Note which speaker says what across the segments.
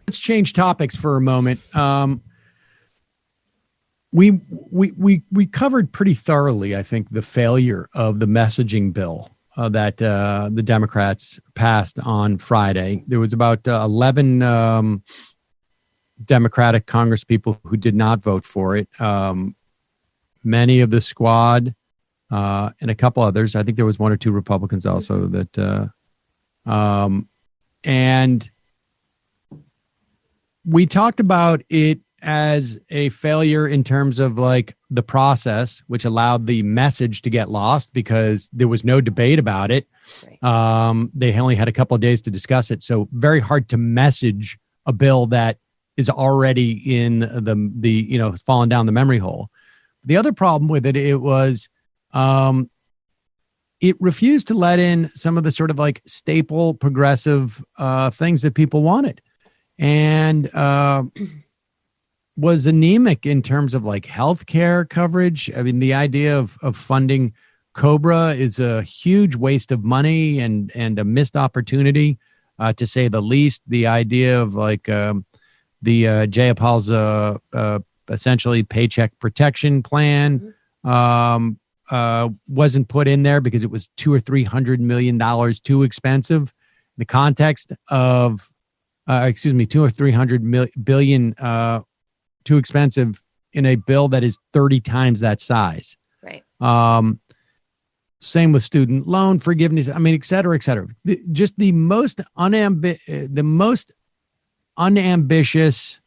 Speaker 1: Let's change topics for a moment. We covered pretty thoroughly, I think, the failure of the messaging bill that the Democrats passed on Friday. There was about 11 Democratic Congresspeople who did not vote for it. Many of the squad and a couple others. I think there was one or two Republicans also that and we talked about it as a failure in terms of like the process, which allowed the message to get lost because there was no debate about it. Right. They only had a couple of days to discuss it. So very hard to message a bill that is already in the fallen down the memory hole. The other problem with it was it refused to let in some of the sort of like staple progressive things that people wanted. And was anemic in terms of like healthcare coverage. I mean, the idea of funding COBRA is a huge waste of money and a missed opportunity, to say the least. The idea of like the Jayapal's essentially paycheck protection plan wasn't put in there because it was $200 or $300 million too expensive. The context of $200 or $300 billion too expensive in a bill that is 30 times that size.
Speaker 2: Right.
Speaker 1: Same with student loan forgiveness. I mean, et cetera, et cetera. Just the most unambitious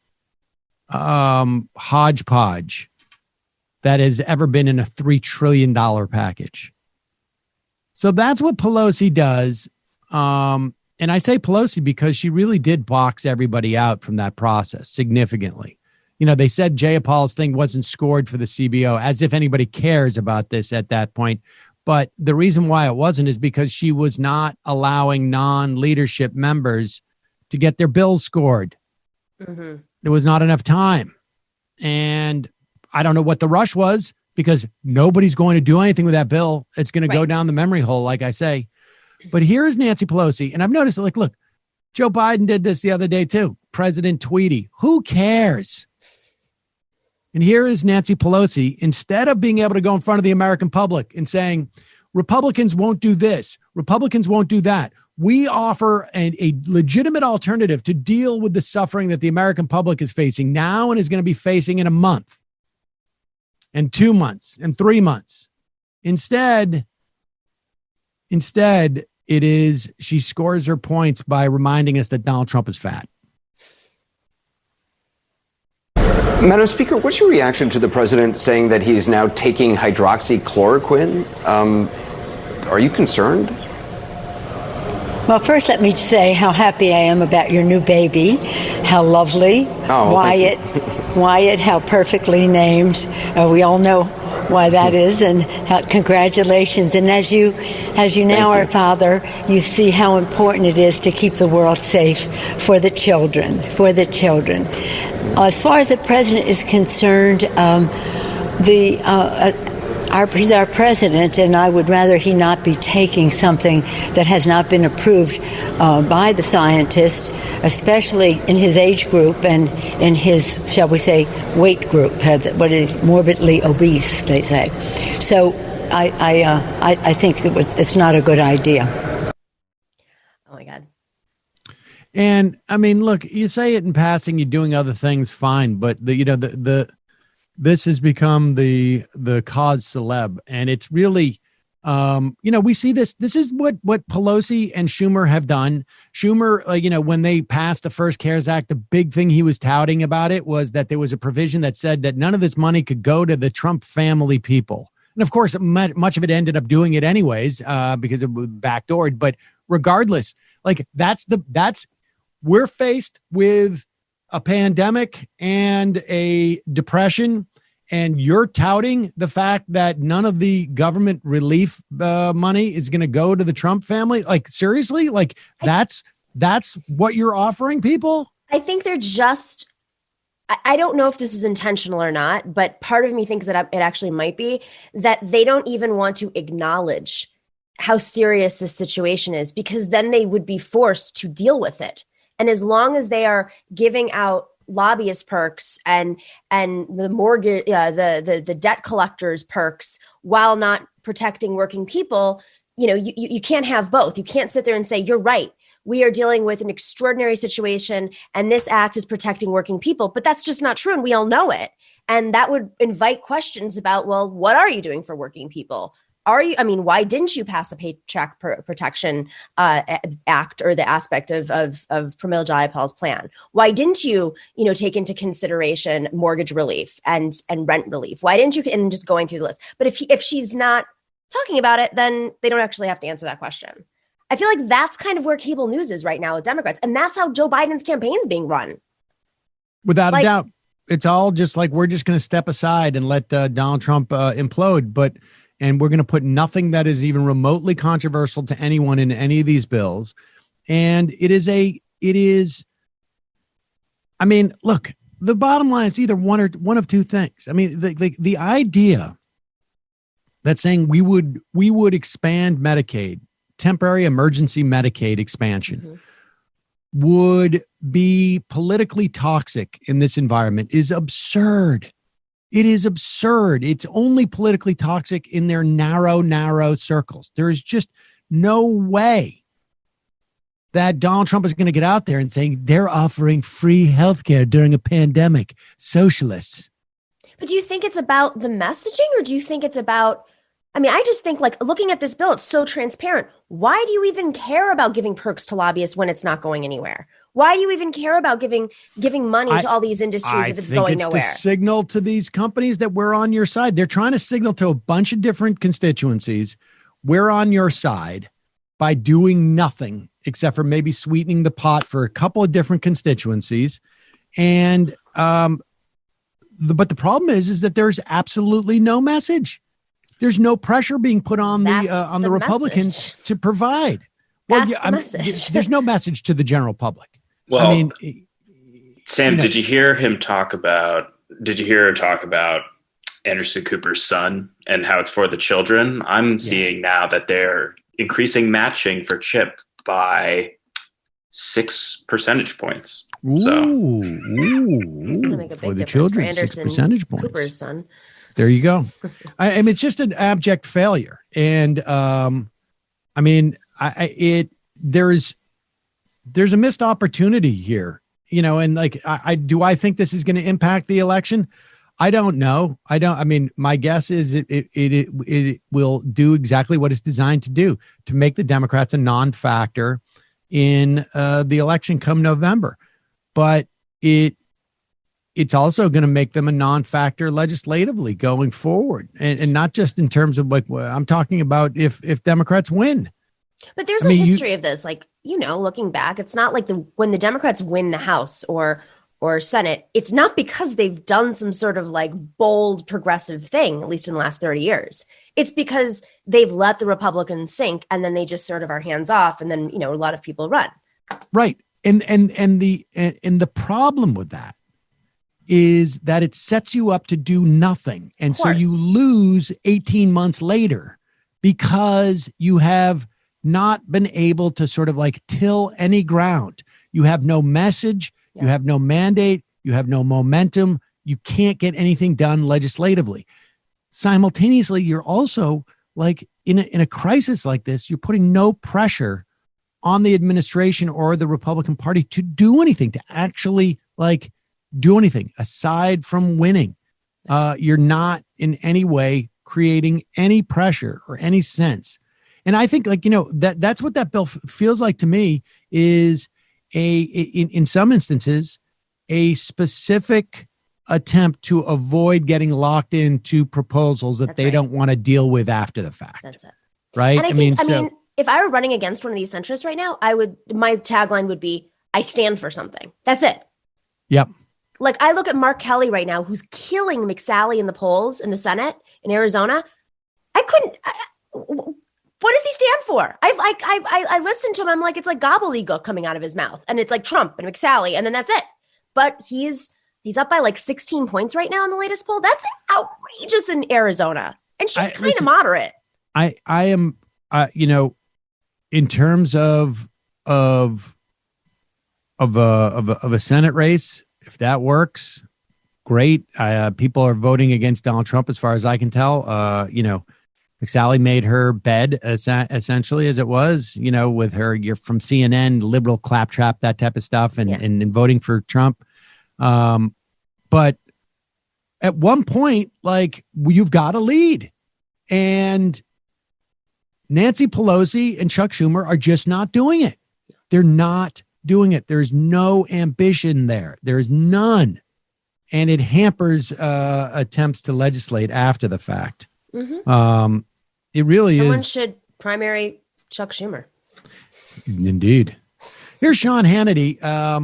Speaker 1: hodgepodge that has ever been in a $3 trillion package. So that's what Pelosi does. And I say Pelosi because she really did box everybody out from that process significantly. You know, they said Jayapal's thing wasn't scored for the CBO, as if anybody cares about this at that point. But the reason why it wasn't is because she was not allowing non-leadership members to get their bills scored. Mm-hmm. There was not enough time. And I don't know what the rush was because nobody's going to do anything with that bill. It's going to go down the memory hole, like I say. But here's Nancy Pelosi. And I've noticed, like, look, Joe Biden did this the other day, too. President Tweety. Who cares? And here is Nancy Pelosi, instead of being able to go in front of the American public and saying, Republicans won't do this, Republicans won't do that. We offer a legitimate alternative to deal with the suffering that the American public is facing now and is going to be facing in a month and 2 months and 3 months. Instead, it is she scores her points by reminding us that Donald Trump is fat.
Speaker 3: Madam Speaker, what's your reaction to the president saying that he's now taking hydroxychloroquine? Are you concerned?
Speaker 4: Well, first, let me say how happy I am about your new baby. How lovely.
Speaker 3: Oh,
Speaker 4: Wyatt, how perfectly named. We all know why that is, and congratulations. And as you now are a father, you see how important it is to keep the world safe for the children. As far as the president is concerned, he's our president, and I would rather he not be taking something that has not been approved by the scientists, especially in his age group and in his, shall we say, weight group, what is morbidly obese, they say. So I think it's not a good idea.
Speaker 2: Oh my God.
Speaker 1: And I mean, look, you say it in passing, you're doing other things, fine, but this has become the cause celeb, and it's really, we see this. This is what Pelosi and Schumer have done. Schumer, when they passed the first CARES Act, the big thing he was touting about it was that there was a provision that said that none of this money could go to the Trump family people. And of course, much of it ended up doing it anyways, because it was backdoored. But regardless, like we're faced with a pandemic and a depression, and you're touting the fact that none of the government relief money is going to go to the Trump family. Like, seriously, like that's what you're offering people.
Speaker 2: I think they're just, I don't know if this is intentional or not, but part of me thinks that it actually might be that they don't even want to acknowledge how serious this situation is, because then they would be forced to deal with it. And as long as they are giving out lobbyist perks and the mortgage, the debt collectors perks, while not protecting working people, you can't have both. You can't sit there and say, you're right, we are dealing with an extraordinary situation and this act is protecting working people. But that's just not true. And we all know it. And that would invite questions about, well, what are you doing for working people? Why didn't you pass the Paycheck Protection Act, or the aspect of Pramila Jayapal's plan? Why didn't you, take into consideration mortgage relief and rent relief? Why didn't you? And just going through the list. But if she's not talking about it, then they don't actually have to answer that question. I feel like that's kind of where cable news is right now with Democrats. And that's how Joe Biden's campaign is being run.
Speaker 1: Without a doubt. It's all just like, we're just going to step aside and let Donald Trump implode. And we're going to put nothing that is even remotely controversial to anyone in any of these bills. And look, the bottom line is either one of two things. I mean, the idea that saying we would expand Medicaid, temporary emergency Medicaid expansion, would be politically toxic in this environment is absurd. It is absurd. It's only politically toxic in their narrow circles. There is just no way that Donald Trump is going to get out there and saying they're offering free healthcare during a pandemic. Socialists.
Speaker 2: But do you think it's about the messaging, or do you think it's about, I just think, like, looking at this bill, it's so transparent. Why do you even care about giving perks to lobbyists when it's not going anywhere? Why do you even care about giving money to all these industries if it's going nowhere?
Speaker 1: I think it's the signal to these companies that we're on your side. They're trying to signal to a bunch of different constituencies, we're on your side, by doing nothing except for maybe sweetening the pot for a couple of different constituencies. And but the problem is that there's absolutely no message. There's no pressure being put on the Republicans to provide. Well, there's no message to the general public.
Speaker 5: Well, Sam, did you hear her talk about Anderson Cooper's son and how it's for the children? I'm seeing now that they're increasing matching for CHIP by 6 percentage points.
Speaker 1: Ooh, for the children, 6 percentage points.
Speaker 2: Cooper's son.
Speaker 1: There you go. I mean, it's just an abject failure. And there's a missed opportunity here, and like, I think this is going to impact the election. I don't know. My guess is it will do exactly what it's designed to do, to make the Democrats a non-factor in the election come November. But it's also going to make them a non-factor legislatively going forward. And not just in terms of, like, I'm talking about if Democrats win.
Speaker 2: But there's a history of this, like, looking back, it's not like when the Democrats win the House or Senate, it's not because they've done some sort of like bold progressive thing, at least in the last 30 years. It's because they've let the Republicans sink, and then they just sort of are hands off, and then, a lot of people run.
Speaker 1: Right. And the problem with that is that it sets you up to do nothing. And so you lose 18 months later because you have not been able to sort of like till any ground. You have no message, you have no mandate, you have no momentum, you can't get anything done legislatively. Simultaneously, you're also like in a crisis like this, you're putting no pressure on the administration or the Republican Party to do anything, to actually like do anything aside from winning. You're not in any way creating any pressure or any sense. And I think, like, that's what that bill feels like to me, is in some instances, a specific attempt to avoid getting locked into proposals that they don't want to deal with after the fact.
Speaker 2: That's it.
Speaker 1: Right.
Speaker 2: And I mean, if I were running against one of these centrists right now, my tagline would be, I stand for something. That's it.
Speaker 1: Yep.
Speaker 2: Like, I look at Mark Kelly right now, who's killing McSally in the polls in the Senate in Arizona. What does he stand for? I listened to him. I'm like, it's like gobbledygook coming out of his mouth, and it's like Trump and McSally, and then that's it. But he's up by like 16 points right now in the latest poll. That's outrageous in Arizona, and she's kind of moderate.
Speaker 1: I in terms of a Senate race, if that works, great. People are voting against Donald Trump, as far as I can tell. McSally made her bed essentially, as it was, with her, you're from CNN, liberal claptrap, that type of stuff, and voting for Trump. But at one point, like, you've got to lead. And Nancy Pelosi and Chuck Schumer are just not doing it. They're not doing it. There's no ambition there. There's none. And it hampers attempts to legislate after the fact.
Speaker 2: Mm-hmm.
Speaker 1: It really
Speaker 2: Someone should primary Chuck Schumer.
Speaker 1: Indeed. Here's Sean Hannity.